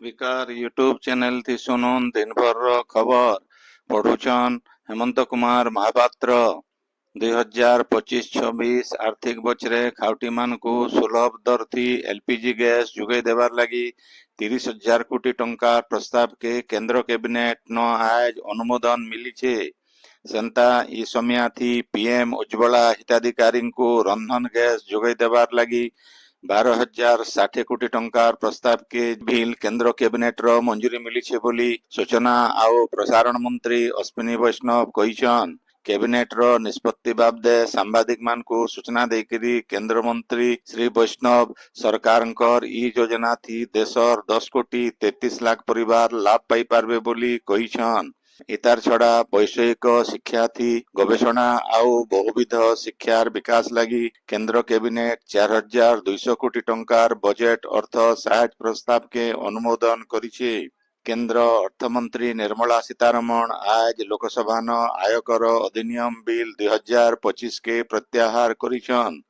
विकार YouTube channel थी सुनुन दिन भर खबर पढ़ुचन हेमंत कुमार महापात्र 2025-26 आर्थिक बचरे खाउटी मानकु सुलभ दर थी एलपीजी गैस जुगाई देवार लगी 30,000 कोटी टंका प्रस्ताव के केंद्र कैबिनेट न आज अनुमोदन मिली छे। सेंता ई समय थी पीएम उज्ज्वला हिताधिकारी को रंधन गैस जुगाई देवार लगी 12,060 कोटी टंकार प्रस्ताव के बिल केंद्र कैबिनेट रो मंजूरी मिली छे बोली सूचना आउ प्रसारण मंत्री अश्विनी वैष्णव कहिछन। कैबिनेट रो निष्पत्ति बाबदे सांबादिक मान को सूचना देकरी केंद्र मंत्री श्री वैष्णव सरकारंकर ई योजना थी देशर 10 कोटी 33 लाख परिवार लाभ पाई पारबे बोली कहिछन। इतार छड़ा वैषयिक शिक्षा थी गवेषणा आउ बहुविध शिक्षार विकास लगी केंद्र कैबिनेट 4,200 कोटी टंकार बजेट अर्थ सहायता प्रस्ताव के अनुमोदन करिछे। केंद्र अर्थमंत्री निर्मला सीतारमण आज लोकसभा न आयकर अधिनियम बिल 2025 के प्रत्याहार करिछन।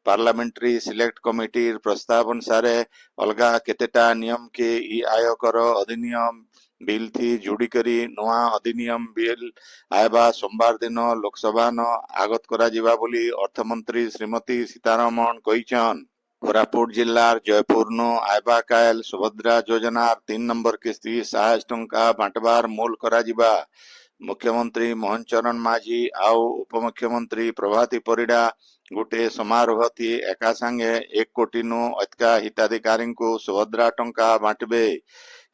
पार्लियामेंट्री सिलेक्ट कमिटी प्रस्ताव अनुसार अलगा केतेटा नियम के ई आयकर अधिनियम बिल थी जोड़ी करी नुआ अधिनियम बिल आयबा सोमवार दिन लोकसभा न आगत करा जिबा बोली अर्थमंत्री श्रीमती सीतारमण कहिछन। कोरापुट जिल्लार जयपुर नु आयबा कायल सुभद्रा योजनार 3 नंबर किस्ती 60 टंका बांटबार मूल करा जिबा मुख्यमंत्री मोहन चरण माझी आउ उपमुख्यमंत्री प्रभाती परिडा गोटे समारोह थी एका संगे 1 कोटी नु अतका हिताधिकारी को सुभद्रा टंका बांटबे।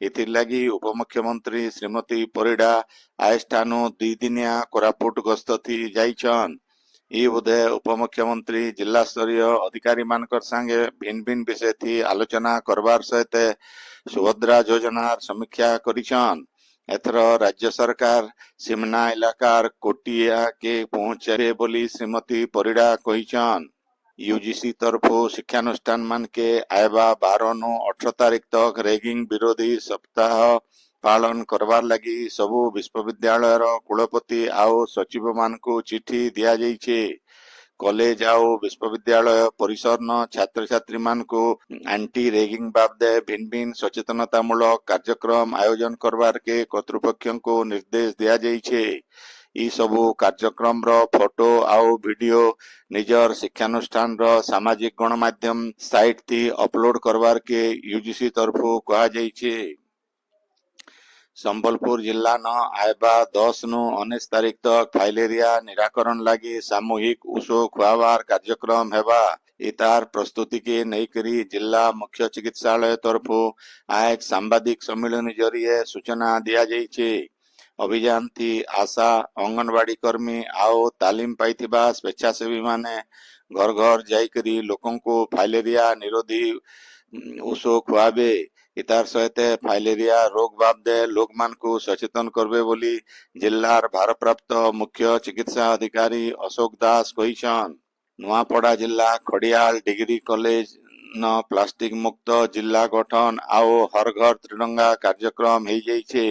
इथिर लगी उपमुख्यमंत्री श्रीमती परिडा आयष्ठानु 2 दिनिया कोरापुट गस्त थी जाइछन। ई बोधे उपमुख्यमंत्री जिला स्तरीय अधिकारी मानकर संगे भिन्न भिन्न विषय थी आलोचना करबार सहित सुभद्रा योजनार समीक्षा करिछन। एथर राज्य सरकार सीमना इलाकार कोटिया के पहुंचे बोली श्रीमती परिडा कहिछन। यूजीसी तरफो शिक्षानुष्ठान मान के आयबा 12 नु 18 तारीख तक रैगिंग विरोधी सप्ताह पालन करवार लगी सबु विश्वविद्यालय कुलपति आउ सचिव मान को चिठी दिया जाइछे। कॉलेज आउ विश्वविद्यालय परिसर न छात्र छात्री मान को एंटी रैगिंग बाबदे भिन्न भिन्न सचेतनतामूलक कार्यक्रम आयोजन करवार के कर्तृपक्ष को निर्देश दिया जाइछे। ई सबु कार्यक्रम रो फोटो आउ वीडियो निजर शिक्षानुष्ठान रो सामाजिक गणमाध्यम साइट थी अपलोड करवार के यूजीसी तरफो कहा जाइछे। संबलपुर जिला न आयबा 10 नु 19 तारीख तक फाइलेरिया निराकरण लगी सामूहिक उषो खुआवार कार्यक्रम हेबा। इतार प्रस्तुति के नईकरी जिला मुख्य चिकित्सालय तरफो आज सांबादिक सम्मेलन जरिए सूचना दिया जाइछे। अभियान थी आशा अंगनवाड़ी कर्मी आओ तालीम पाइथिबा स्वेच्छासेवी माने घर घर जाइकरी लोकों को फाइलेरिया निरोधी उषो खुआबे। इतार सहित फाइलेरिया रोग बाबदे लोक मान को सचेतन करबे बोली जिल्लार भारप्राप्त मुख्य चिकित्सा अधिकारी अशोक दास कहिछन। नुआपड़ा जिला खड़ियाल डिग्री कॉलेज न प्लास्टिक मुक्त जिला गठन आओ हर घर त्रिरंगा कार्यक्रम हो जाइछे।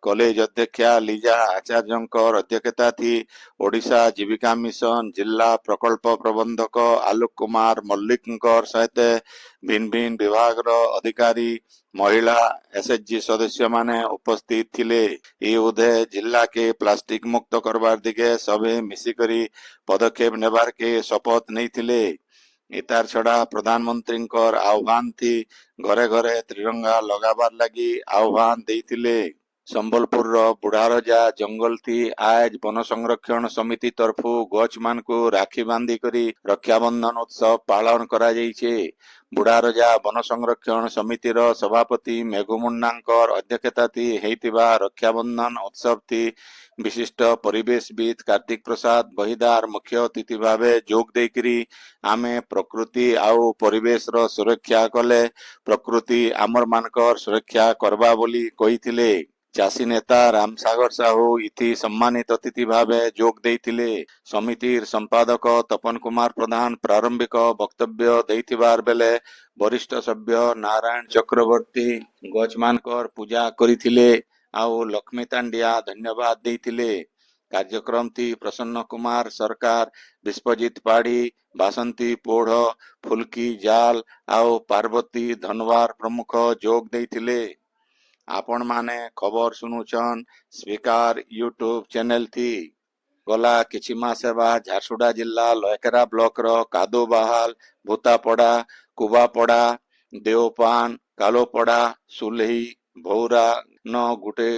कॉलेज अध्यक्षा लीजा आचार्यंकर अध्यक्षता थी ओडिशा जीविका मिशन जिला प्रकल्प प्रबंधक आलोक कुमार मल्लिकंकर सहित भिन्न भिन्न विभाग अधिकारी महिला एसएचजी सदस्य माने उपस्थित थिले। ये उदे जिला के प्लास्टिक मुक्त करवार दिगे सभे मिसिकरी पदक्षेप नेबार के शपथ नहीं थिले। इतार छड़ा प्रधानमंत्री आह्वान थी घरे घरे त्रिरंगा लगाबार लगी आह्वान देइथिले। संबलपुर बुढ़ारजा जंगल थी आज वन संरक्षण समिति तरफु गछ मान को राखी बांधी करी रक्षाबंधन उत्सव पालन करा जाइछे। बुढ़ारजा वन संरक्षण समिति सभापति मेघु मुंडांकर अध्यक्षता थी हेतिबा रक्षाबंधन उत्सव थी विशिष्ट परिवेशविद कार्तिक प्रसाद बहिदार मुख्य अतिथि भावे जोग देकरी आमे प्रकृति आउ परिवेश रो सुरक्षा कले प्रकृति आमर मानकर सुरक्षा करबा बोली कहिथिले। चाषी नेता राम सागर साहू इति सम्मानित अतिथि भावे जोग देइथिले। समितिर संपादक तपन कुमार प्रधान प्रारंभिक वक्तव्य देइथिबार बेले वरिष्ठ सभ्य नारायण चक्रवर्ती गजमानकर पूजा करिथिले आउ लक्ष्मी तांडिया धन्यवाद देइथिले। कार्यक्रम थी प्रसन्न कुमार सरकार विश्वजीत पाढ़ी बासंती पोढ़ फुलकी जाल आउ पार्वती धनवार प्रमुख जोग देइथिले। आपण माने खबर सुनुछन स्पीकर यूट्यूब चैनल थी। गला किछि मास हेबा झारसुगुड़ा जिला लयकेरा ब्लॉक रो कादोबाहाल भूतापड़ा कुबापड़ा देवपान कालोपड़ा सुलेही भौरा न गुटे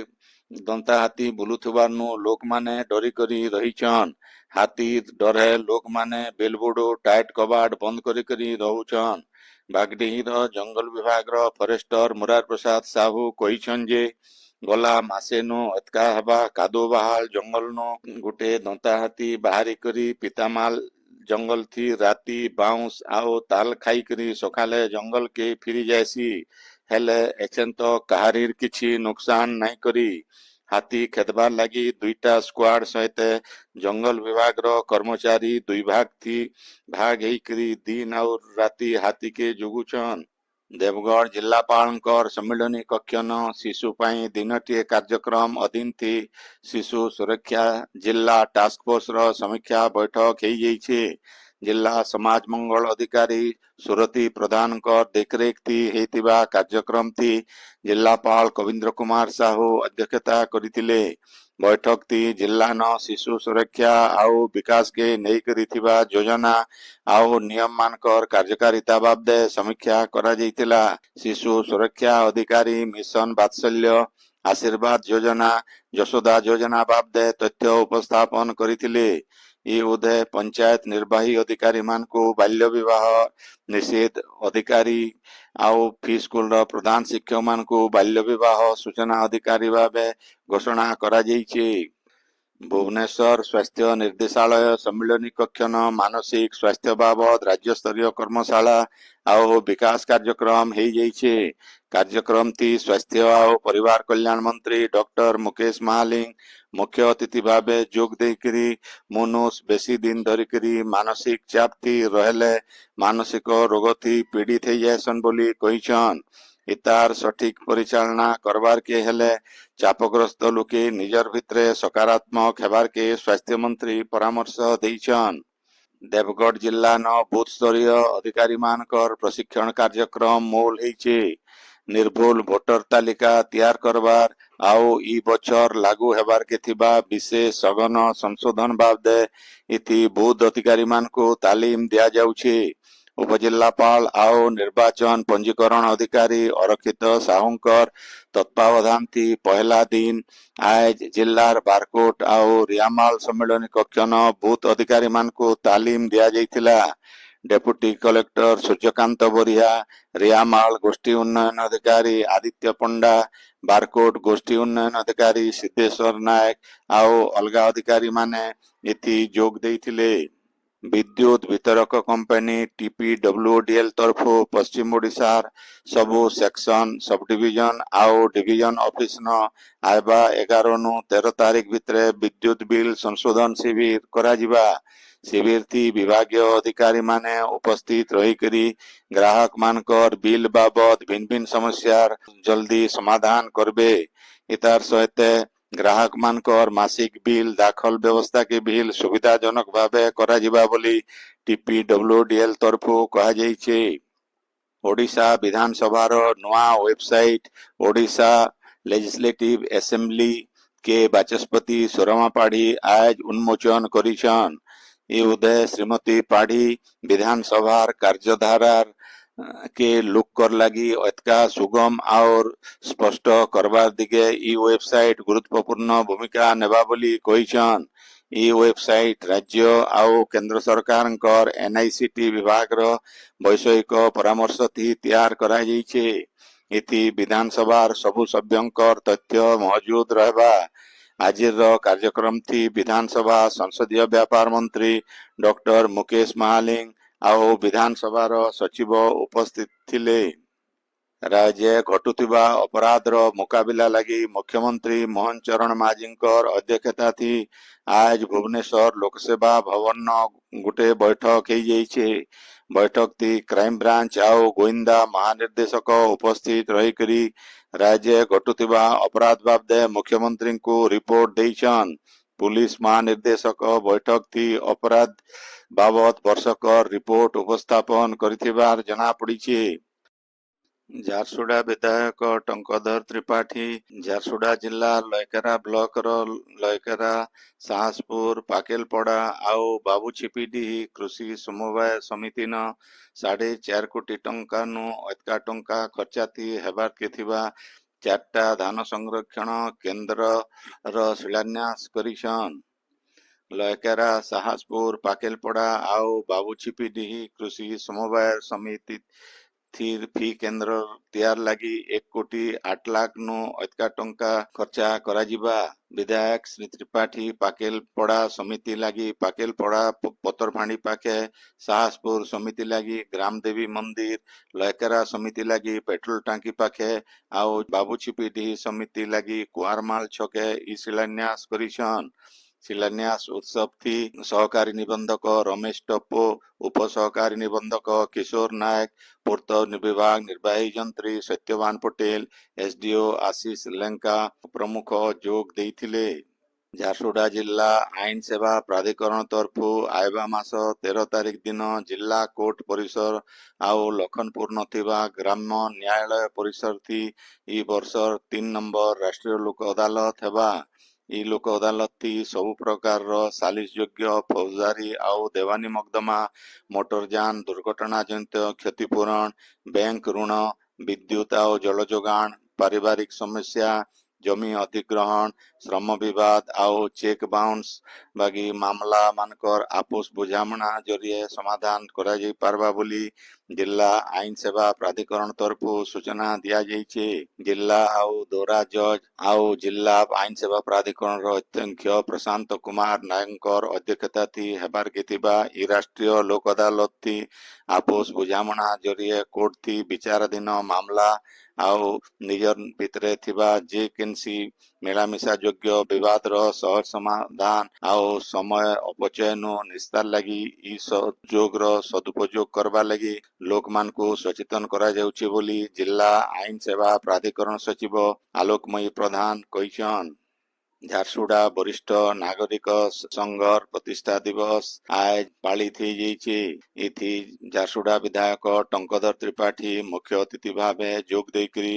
दंता हाथी बुलुथिबार नु लोक माने डरी करी रहिछन। हाथी डरे लोक माने बेलबुडो टाइट कबाट बंद करी रहुछन। बागडीर जंगल विभाग रो फॉरेस्टर मुरार प्रसाद साहू कहिछन जे गला मासे नु अतका हेबा कादोबाहाल जंगल नु गुटे दंता हाथी बाहरी करी पितामाल जंगल थी राती बाउंस आओ ताल खाई करी सकाले जंगल के फिरी जायसी। हेले एचेन तो काहारीर किछि नुकसान नहीं करी। हाथी खेदबार लगी दुईटा स्क्वाड सहित जंगल विभाग रो कर्मचारी दुई भाग थी भाग हेई करी दिन और राती हाथी के जुगुछन। देवगढ़ जिलापाल सम्मिलनी कक्षन शिशु पाई दिनटीय कार्यक्रम अधीन थी शिशु सुरक्षा जिला टास्क फोर्स रो समीक्षा बैठक हेई जाइछे। जिला समाज मंगल अधिकारी सुरती प्रधान देखरेख थी हेतिबा कार्यक्रम थी जिलापाल कविंद्र कुमार साहू अध्यक्षता करिथिले। बैठक थी जिला न शिशु सुरक्षा आउ विकास के नहीं करिथिबा योजना आउ नियम मानकर कार्यकारिता बाबदे समीक्षा करा जाइतिला। शिशु सुरक्षा अधिकारी मिशन वात्सल्य आशीर्वाद योजना यशोदा योजना बाबदे तथ्य उपस्थापन करिथिले। ई उदय पंचायत निर्वाही अधिकारी मानकु बाल्य विवाह निषेध अधिकारी आउ फी स्कूल रो प्रधान शिक्षक मानकु बाल्य विवाह सूचना अधिकारी भावे घोषणा करा जाइछे। भुवनेश्वर स्वास्थ्य निर्देशालय सम्मिलनी कक्षन मानसिक स्वास्थ्य बाबद राज्य स्तरीय कर्मशाला आउ विकास कार्यक्रम हेई जाइछे। कार्यक्रम थी स्वास्थ्य आउ परिवार कल्याण मंत्री डॉक्टर मुकेश महालिंग मुख्य अतिथि भावे जोग देकरी मनुष्य बेसी दिन धरिकरी मानसिक चाप थी रहले मानसिक रोग थी पीड़ित हो जायसन बोली कहिछन। इतार सठिक परिचालना करबार के हेले चापग्रस्त लोके निजर भितरे सकारात्मक हेबार के स्वास्थ्य मंत्री परामर्श देइछन। देवगढ़ जिला न बूथ स्तरीय अधिकारी मानकर प्रशिक्षण कार्यक्रम मोल हेइछे। निर्भुल भोटर तालिका तैयार करबार आउ ई बछर लागू हेबार के थिबा विशेष सघन संशोधन बाबदे इति बूथ अधिकारी मानकु तालीम दिया जाउछे। उपजिल्लापाल आउ निर्वाचन पंजीकरण अधिकारी अरक्षित साहुंकर तत्वावधान थी पहला दिन आज जिल्लार बारकोट आउ रियामाल सम्मेलन कक्षन बूथ अधिकारी मानकु तालीम दिया जाइतिला। डेप्यूटी कलेक्टर सूर्यकांत बरिया रियामाल गोष्ठी उन्नयन अधिकारी आदित्य पंडा बारकोट गोष्ठी उन्नयन अधिकारी सिद्धेश्वर नायक आउ अलगा अधिकारी माने इति जोग देइथिले। विद्युत वितरक कंपनी टीपीडब्ल्यूडीएल तरफु पश्चिम ओडिशार सबु सेक्शन सब डिविजन आउ डिविजन ऑफिस न आयबा 11 नु 13 तारीख भितरे विद्युत बिल संशोधन शिविर करा जिबा। शिविर थी विभागीय अधिकारी माने उपस्थित रही करी ग्राहक मानकर बिल बाबद भिन्न भिन्न समस्यार जल्दी समाधान करबे। इतार सहित ग्राहक मानकर मासिक बिल दाखल व्यवस्था के बिल सुविधाजनक भावे करा जिबा बोली टीपीडब्ल्यूडीएल तरफु कहा जाइछे। ओडिशा विधानसभा रो नवा वेबसाइट ओडिशा लेजिस्लेटिव असेंबली के बाचस्पति सुरमा पाढ़ी आज उन्मोचन करिछन। ये उदय श्रीमती पाढ़ी विधानसभा कार्यधारा के लोक कर लगी अतका सुगम और स्पष्ट करबार दिगे ई वेबसाइट गुरुत्वपूर्ण भूमिका नेबा बोली कहिछन। ई वेबसाइट राज्य आउ केंद्र सरकार एनआईसीटी विभाग रो वैषयिक परामर्श थी तैयार करा जाइछे। इति विधानसभा सबु सभ्यंकर तथ्य मौजूद रहबा। आजिर कार्यक्रम थी विधानसभा संसदीय व्यापार मंत्री डॉक्टर मुकेश महालिंग आउ विधानसभा सचिव उपस्थित थिले। राज्य घटुथिबा अपराध रो मुकाबिला लगी मुख्यमंत्री मोहन चरण माझींकर अध्यक्षता थी आज भुवनेश्वर लोकसेवा भवन न गुटे बैठक हेई जाइछे। बैठक थी क्राइम ब्रांच आउ गोइंदा महानिर्देशक उपस्थित रही करी राज्य घटुथिबा अपराध बाबदे मुख्यमंत्री को रिपोर्ट देइछन। पुलिस महानिर्देशक बैठक थी अपराध बाबद वर्षकर रिपोर्ट उपस्थापन करिथिबार जना पड़िछे। ଝାରସୁଗୁଡ଼ା ବିଧାୟକ ଟଙ୍କଧର ତ୍ରିପାଠୀ ଝାରସୁଗୁଡ଼ା ଜିଲ୍ଲା ଲୟକେରା ବ୍ଲକର ଲୟକେରା, ସାହସପୁର, ପାକେଲପଡ଼ା ଆଉ ବାବୁଛିପିଡିହି କୃଷି ସମବାୟ ସମିତିନ 4.5 କୋଟି ଟଙ୍କାନୁ ଅଧିକା ଟଙ୍କା ଖର୍ଚ୍ଚାତି ହେବାରକେ ଥିବା 4ଟା ଧାନ ସଂରକ୍ଷଣ କେନ୍ଦ୍ରର ଶିଳାନ୍ୟାସ କରିଛନ୍। ଲୟକେରା, ସାହସପୁର, ପାକେଲପଡ଼ା ଆଉ ବାବୁଛିପିଡିହି କୃଷି ସମବାୟ ସମିତି ଫି କେନ୍ଦ୍ର ତିଆରି ଲାଗି 1,08,00,000 ନୁ ଅଧିକା ଟଙ୍କା ଖର୍ଚ୍ଚା କରାଯିବା। ବିଧାୟକ ଶ୍ରୀ ତ୍ରିପାଠୀ ପାକେଲପଡ଼ା ସମିତି ଲାଗି ପାକେଲପଡ଼ା ପତରଫାଣ୍ଡି ପାଖେ, ସାହସପୁର ସମିତି ଲାଗି ଗ୍ରାମଦେବୀ ମନ୍ଦିର, ଲୟକେରା ସମିତି ଲାଗି ପେଟ୍ରୋଲ ଟାଙ୍କି ପାଖେ ଆଉ ବାବୁଛିପିଡିହି ସମିତି ଲାଗି କୁଆରମାଲ ଛକେ ଇ ଶିଳାନ୍ୟାସ କରିଛନ୍। ଶିଳାନ୍ୟାସ ଉତ୍ସବଥି ସହକାରୀ ନିବନ୍ଧକ ରମେଶ ଟପ୍ପୋ, ଉପସହକାରୀ ନିବନ୍ଧକ କିଶୋର ନାୟକ, ପୂର୍ତ୍ତ ବିଭାଗ ନିର୍ବାହୀ ଯନ୍ତ୍ରୀ ସତ୍ୟବାନ ପଟେଲ, ଏସଡିଓ ଆଶିଷ ଲେଙ୍କା ପ୍ରମୁଖ ଯୋଗ ଦେଇଥିଲେ। ଝାରସୁଗୁଡ଼ା ଜିଲ୍ଲା ଆଇନ ସେବା ପ୍ରାଧିକରଣ ତରଫୁ ଆଇବା ମାସ 13 ତାରିଖ ଦିନ ଜିଲ୍ଲା କୋର୍ଟ ପରିସର ଆଉ ଲଖନପୁର ନଥିବା ଗ୍ରାମ୍ୟ ନ୍ୟାୟାଳୟ ପରିସରଥି ଇ ବର୍ଷର 3 ନମ୍ବର ରାଷ୍ଟ୍ରୀୟ ଲୋକ ଅଦାଲତ ହେବା। ଇ ଲୋକ ଅଦାଲତଟି ସବୁ ପ୍ରକାରର ସାଲିସ ଯୋଗ୍ୟ ଫୌଜଦାରୀ ଆଉ ଦେୱାନୀ ମକଦ୍ଦମା, ମୋଟରଯାନ ଦୁର୍ଘଟଣା ଜନିତ କ୍ଷତିପୂରଣ, ବ୍ୟାଙ୍କ ଋଣ, ବିଦ୍ୟୁତ ଆଉ ଜଳ ଯୋଗାଣ, ପାରିବାରିକ ସମସ୍ୟା, ଜମି ଅଧିଗ୍ରହଣ, ଶ୍ରମ ବିବାଦ ଆଉ ଚେକ୍ ବାଉନ୍ସ ବାଗି ମାମଲା ମାନକର ଆପୋଷ ବୁଝାମଣା ଜରିଏ ସମାଧାନ କରାଯାଇ ପାରବା ବୋଲି ଜିଲ୍ଲା ଆଇନ ସେବା ପ୍ରାଧିକରଣ ତରଫୁ ସୂଚନା ଦିଆଯାଇଛି। ଜିଲ୍ଲା ଆଉ ଦୌରା ଜଜ ଆଉ ଜିଲ୍ଲା ଆଇନ ସେବା ପ୍ରାଧିକରଣର ଅଧ୍ୟକ୍ଷ ପ୍ରଶାନ୍ତ କୁମାର ନାୟକଙ୍କର ଅଧ୍ୟକ୍ଷତାଥି ହେବାରକେ ଥିବା ଇ ରାଷ୍ଟ୍ରୀୟ ଲୋକ ଅଦାଲତଟି ଆପୋଷ ବୁଝାମଣା ଜରିଏ କୋର୍ଟଥି ବିଚାରାଧୀନ ମାମଲା ଆଉ ନିଜର ଭିତରେ ଥିବା ଯେକୌଣସି ମିଳାମିଶା ଯୋଗ୍ୟ ବିବାଦର ସହଜ ସମାଧାନ ଆଉ ସମୟ ଅପଚୟନୁ ନିସ୍ତାର ଲାଗି ଇ ସୁଯୋଗର ସଦୁପଯୋଗ କରବା ଲାଗି ଲୋକମାନଙ୍କୁ ସଚେତନ କରାଯାଉଛି ବୋଲି ଜିଲ୍ଲା ଆଇନ ସେବା ପ୍ରାଧିକରଣ ସଚିବ ଆଲୋକମୟୀ ପ୍ରଧାନ କହିଛନ୍ତି। ଝାରସୁଗୁଡ଼ା ବରିଷ୍ଠ ନାଗରିକ ସଂଘର ପ୍ରତିଷ୍ଠା ଦିବସ ଆଜ ପାଳିତ ହେଇଯାଇଛି। ଏଥି ଝାରସୁଗୁଡ଼ା ବିଧାୟକ ଟଙ୍କଧର ତ୍ରିପାଠୀ ମୁଖ୍ୟ ଅତିଥି ଭାବେ ଯୋଗ ଦେଇକରି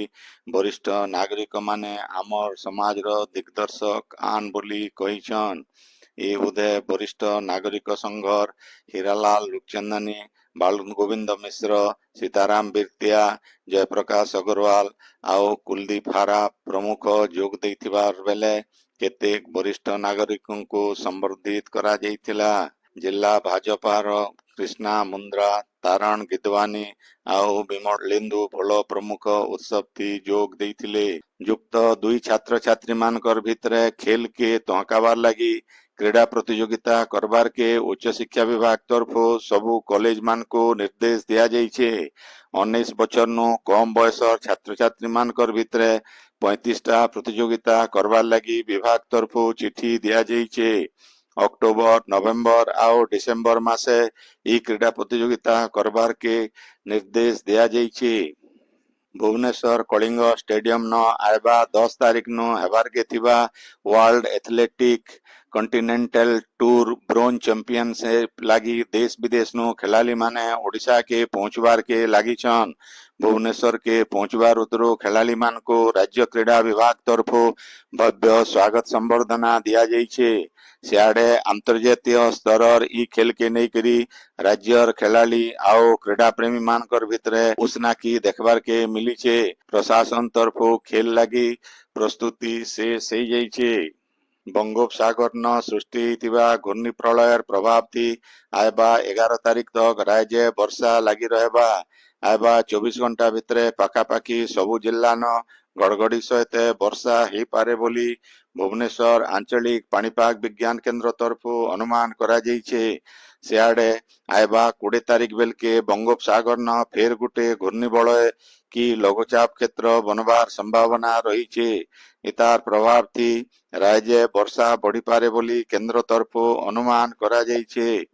ବରିଷ୍ଠ ନାଗରିକ ମାନେ ଆମର ସମାଜର ଦିଗଦର୍ଶକ ଆନ ବୋଲି କହିଛନ୍। ଏ ଉଦୟ ବରିଷ୍ଠ ନାଗରିକ ସଂଘର ହୀରାଲାଲ ଲୁକଚନ୍ଦାନୀ, ବାଳ ଗୋବିନ୍ଦ ମିଶ୍ର, ସୀତାରାମ ବିରତିଆ, ଜୟପ୍ରକାଶ ଅଗ୍ରୱାଲ ଆଉ କୁଲଦୀପ ହାରା ପ୍ରମୁଖ ଯୋଗ ଦେଇଥିବାର ବେଲେ କେତେକ ବରିଷ୍ଠ ନାଗରିକଙ୍କୁ ସମ୍ବର୍ଦ୍ଧିତ କରାଯାଇଥିଲା। ଜିଲ୍ଲା ଭାଜପାର କୃଷ୍ଣା ମୁନ୍ଦ୍ରା, ତାରଣ ଗିଦୱାନୀ ଆଉ ବିମଳେନ୍ଦୁ ଭୋଳ ପ୍ରମୁଖ ଉତ୍ସବଥି ଯୋଗ ଦେଇଥିଲେ। ଯୁକ୍ତ 2 ଛାତ୍ରଛାତ୍ରୀ ମାନଙ୍କର ଭିତରେ ଖେଲକେ ତହକାବାର ଲାଗି କ୍ରୀଡ଼ା ପ୍ରତିଯୋଗିତା କରବାରକେ ଉଚ୍ଚ ଶିକ୍ଷା ବିଭାଗ ତରଫୁ ସବୁ କଲେଜ ମାନଙ୍କୁ ନିର୍ଦ୍ଦେଶ ଦିଆଯାଇଛି। 19 ବର୍ଷରୁ କମ ବୟସର ଛାତ୍ରଛାତ୍ରୀ ମାନଙ୍କର ଭିତରେ 35ଟା ପ୍ରତିଯୋଗିତା କରବାର ଲାଗି ବିଭାଗ ତରଫୁ ଚିଠି ଦିଆଯାଇଛି। ଅକ୍ଟୋବର, ନଭେମ୍ବର ଆଉ ଡିସେମ୍ବର ମାସେ ଇ କ୍ରୀଡ଼ା ପ୍ରତିଯୋଗିତା କରବାରକେ ନିର୍ଦ୍ଦେଶ ଦିଆଯାଇଛି। ଭୁବନେଶ୍ୱର କଳିଙ୍ଗ ଷ୍ଟାଡିୟମ ନ ଆଇବା 10 ତାରିଖ ନୁ ହେବାରକେ ଥିବା world athletic continental tour bronze championship ଲାଗି ଦେଶ ବିଦେଶ ନୁ ଖେଳାଳି ମାନେ ଓଡ଼ିଶା କେ ପहुंचवार के लागिछन। भुवनेश्वर के पहुंचवार उतरू खेलाड़ी मानकु राज्य क्रीड़ा विभाग तरफु भव्य स्वागत संबर्धना दिया जाइछे। सियाड़े अंतर्जातीय स्तर इ खेल के नेकरी राज्यर खेलाड़ी आओ क्रीड़ा प्रेमी मानकर भितरे उस्नाकी देखबार के मिलीछे। प्रशासन तरफु खेल लगी प्रस्तुति शेष हो जाइछे। बंगोपसागर न सृष्टि होइतिबा घूर्णी प्रलयर प्रभाव थी आयबा 11 तारीख तक राज्य वर्षा लगी रहबा। आयबा 24 घंटा भितरे पाखापाखि सबु जिल्ला न गड़गड़ी सहित वर्षा हो पारे बोली भुवनेश्वर आंचलिक पाणीपाग विज्ञान केन्द्र तरफु अनुमान करा जाइछे। सियाड़े आयबा 20 तारीख बेलके बंगोपसागर न फेर गुटे घूर्णिबलय की लघुचाप क्षेत्र बनबार संभावना रहीछे। इतार प्रभाव थी राज्य वर्षा बढ़ी पारे बोली केन्द्र तरफु अनुमान करा जाइछे।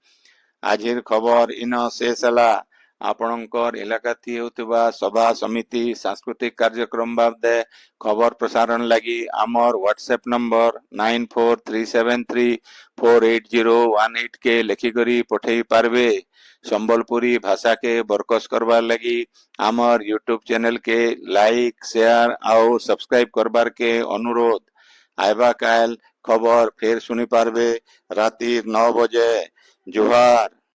आजिर खबर इन शेष हला। आपणकर इलाका थी होतिबा सभा समिति सांस्कृतिक कार्यक्रम बाबदे खबर प्रसारण लगी आमर व्हाट्सएप नंबर 9437348018 के लिखिकरी पठेई पारबे। संबलपुरी भाषा के बरकस करबार लगी आमर यूट्यूब चैनल के लाइक शेयर और सब्सक्राइब करबार के अनुरोध। आइबा काल खबर फिर सुनी पारबे राति 9 बजे। जोहार।